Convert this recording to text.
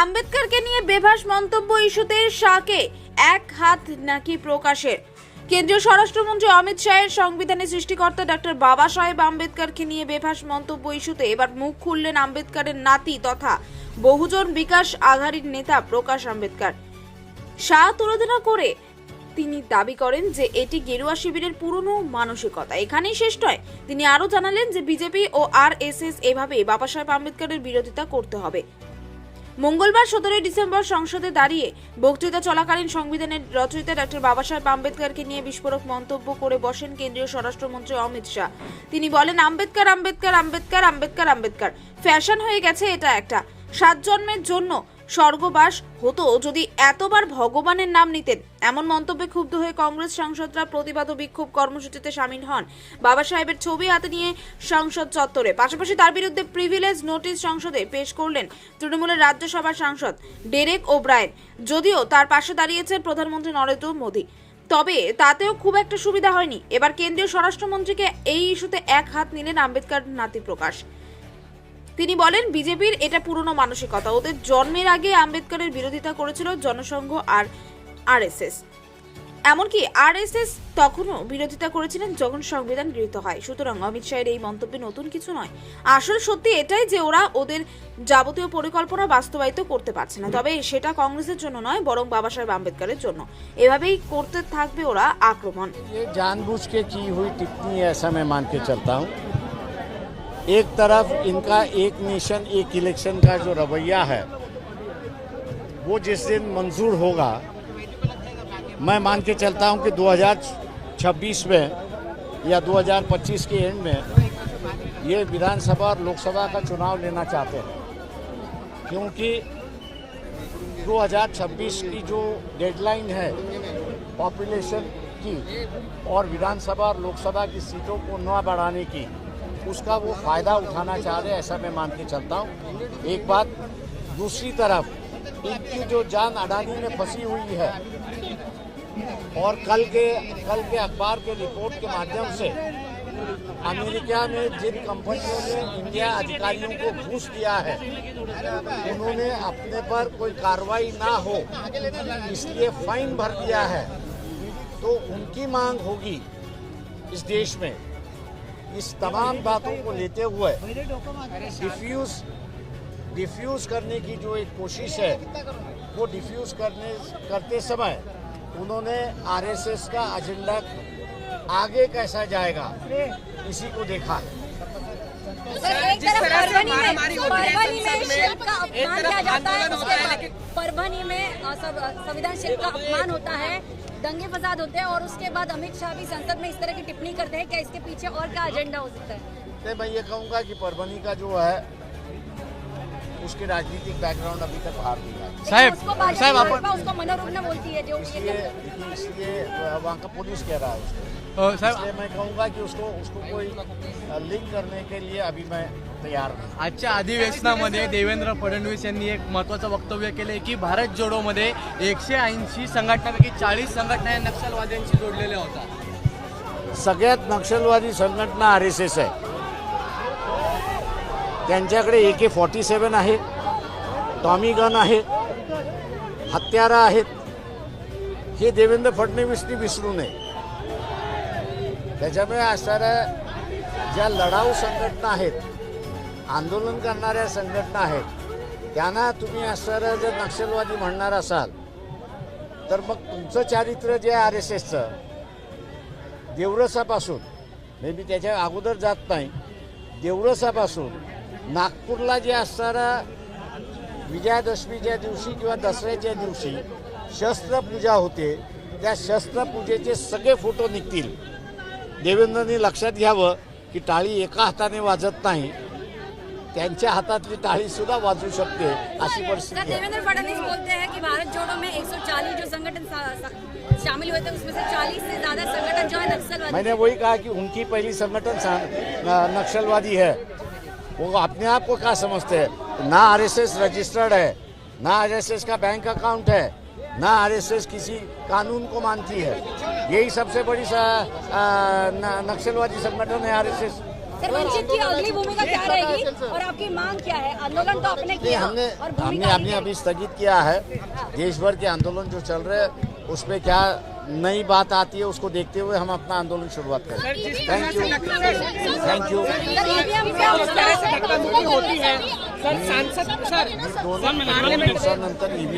আম্বেদকরকে নিয়ে বেভাস মন্তব্য ইস্যুতে শাকে এক হাত নাকি প্রকাশের। কেন্দ্রীয় স্বরাষ্ট্রমন্ত্রী অমিত শাহের সংবিধানের সৃষ্টিকর্তা ডক্টর বাবা সাহেব আম্বেদকরকে নিয়ে বেভাস মন্তব্য ইস্যুতে এবার মুখ খুললেন আম্বেদকরের নাতি তথা বহুজন বিকাশ আঘাড়ির নেতা প্রকাশ আম্বেদকর। শাহ তুলনা করে তিনি দাবি করেন যে এটি গেরুয়া শিবিরের পুরনো মানসিকতা, এখানেই শেষ নয়। তিনি আরও জানালেন যে বিজেপি ও আরএসএস এভাবে বাবা সাহেব আম্বেদকরের বিরোধিতা করতে হবে। মঙ্গলবার 17 ডিসেম্বর সংসদে দাঁড়িয়ে বক্তৃতা চলাকালীন সংবিধানের রচয়িতা ডক্টর বাবা সাহেব আম্বেদকরকে নিয়ে বিস্ফোরক মন্তব্য করে বসেন কেন্দ্রীয় স্বরাষ্ট্রমন্ত্রী অমিত শাহ। তিনি বলেন, আম্বেদকর আম্বেদকর আম্বেদকর আম্বেদকর আম্বেদকর ফ্যাশন হয়ে গেছে। এটা একটা 7 জন্মের জন্য স্বর্গবাস হতো যদি এতবার ভগবানের নাম নিতেন। এমন মন্তব্যে ক্ষুব্ধ হয়ে কংগ্রেস সাংসদরা প্রতিবাদ ও বিক্ষোভ কর্মসূচিতে সামিল হন বাবা সাহেবের ছবি হাতে নিয়ে সংসদ চত্বরে। পাশাপাশি তার বিরুদ্ধে প্রিভিলেজ নোটিশ সংসদে পেশ করলেন তৃণমূলের রাজ্যসভার সাংসদ ডেরেক ওব্রায়েন। যদিও তার পাশে দাঁড়িয়েছেন প্রধানমন্ত্রী নরেন্দ্র মোদী, তবে তাতেও খুব একটা সুবিধা হয়নি। এবার কেন্দ্রীয় স্বরাষ্ট্রমন্ত্রীকে এই ইস্যুতে এক হাত নিলেন আম্বেদকর নাতি প্রকাশ। তিনি বলেন, বিজেপির এটা পুরনো মানসিকতা। ওদের জন্মের আগে আম্বেদকরের বিরোধিতা করেছিল জনসংঘ আর আরএসএস। এমনকি আরএসএস তখনও বিরোধিতা করেছিলেন যখন সংবিধান গৃহীত হয়। সুতরাং অমিত শাহের এই মন্তব্যে নতুন কিছু নয়। আসল সত্যি এটাই যে ওরা ওদের যাবতীয় পরিকল্পনা বাস্তবায়িত করতে পারছে না। তবে সেটা কংগ্রেসের জন্য নয়, বরং বাবা সাহেব আম্বেদকরের জন্য। এভাবেই করতে থাকবে ওরা আক্রমণ। जानबूझ के की हुई टिप्पणी है, ऐसा मैं मान के चलता हूँ। एक तरफ इनका एक नेशन एक इलेक्शन का जो रवैया है वो जिस दिन मंजूर होगा, मैं मान के चलता हूं कि 2026 में या 2025 के एंड में ये विधानसभा और लोकसभा का चुनाव लेना चाहते हैं, क्योंकि 2026 की जो डेडलाइन है पॉपुलेशन की और विधानसभा और लोकसभा की सीटों को न बढ़ाने की, उसका वो फ़ायदा उठाना चाह रहे हैं, ऐसा मैं मान के चलता हूँ। एक बात, दूसरी तरफ इनकी जो जान अडानी में फंसी हुई है और कल के अखबार के रिपोर्ट के माध्यम से अमेरिका में जिन कंपनियों ने इंडिया अधिकारियों को घूस दिया है, उन्होंने अपने पर कोई कार्रवाई ना हो इसलिए फाइन भर दिया है। तो उनकी मांग होगी इस देश में। इस तमाम बातों को लेते हुए डिफ्यूज करने की जो एक कोशिश है, वो डिफ्यूज करते समय उन्होंने आरएसएस का एजेंडा आगे कैसा जाएगा इसी को देखा है। परभनी में संविधान शिल्प का अपमान होता है, दंगे फसाद होते हैं और उसके बाद अमित शाह भी संसद में इस तरह की टिप्पणी करते हैं। क्या इसके पीछे और क्या एजेंडा हो सकता है? मैं ये कहूँगा कि परभनी का जो है उसके राजनीतिक बैकग्राउंड अभी तक बाहर नहीं आया। साहब उसको मनोरुग्ण बोलती है जो इसलिए वहाँ का पुलिस कह रहा है उसको। इसलिए मैं कहूँगा कि उसको कोई लिंक करने के लिए अभी मैं तैयार नहीं। आजच्या अधिवेशनामध्ये देवेंद्र फडणवीस यांनी एक महत्त्वाचं वक्तव्य केले की भारत जोडोमध्ये 180 संघटनांपैकी 40 संघटना या नक्षलवाद्यांशी जोडलेल्या होत्या। सगळ्यात नक्षलवादी संघटना आरएसएस आहे। त्यांच्याकडे AK-47 आहे, टॉमी गन आहे, हत्यारं आहेत। हे देवेंद्र फडणवीसनी विसरू नये। त्याच्यामुळे असणाऱ्या ज्या लढाऊ संघटना आहेत, आंदोलन करणाऱ्या संघटना आहेत, त्यांना तुम्ही असणारं जर नक्षलवादी म्हणणार असाल तर मग तुमचं चारित्र्य जे आहे आरएसएसचं, देवरसापासून मे बी त्याच्या अगोदर जात नाही, देवरसापासून नागपूरला जे असणारं विजयादशमीच्या दिवशी किंवा दसऱ्याच्या दिवशी शस्त्रपूजा होते, त्या शस्त्रपूजेचे सगळे फोटो निघतील। देवेंद्रनी लक्षात घ्यावं की टाळी एका हाताने वाजत नाही, त्यांच्या हातातली टाळी सुद्धा वाजू शकते अशी परिस्थिती आहे। देवेंद्र फडणवीस बोलते हैं कि भारत जोड़ो में 140 जो संगठन शामिल हुए थे उसमें से 40 से ज्यादा संगठन जो है नक्सलवादी। मैंने वही कहा कि उनकी पहली संगठन नक्सलवादी है। वो अपने आप को क्या समझते हैं? ना आरएसएस रजिस्टर्ड है, ना आरएसएस का बैंक अकाउंट है, ना आरएसएस किसी कानून को मानती है। यही सबसे बड़ी नक्सलवादी संगठन है आरएसएस। सर वंचित की अगली भूमिका क्या रहेगी और आपकी मांग क्या है? आंदोलन तो आपने नहीं, किया हमने और हमने भूमिका हमने अभी स्थगित किया है। देश भर के आंदोलन जो चल रहे हैं उसमें क्या नई बात आती है उसको देखते हुए हम अपना आंदोलन शुरुआत करें। Thank you thank you. Sir EVM क्या होता है? होती है सर सांसद सर दोनों दिवसानंतर EVM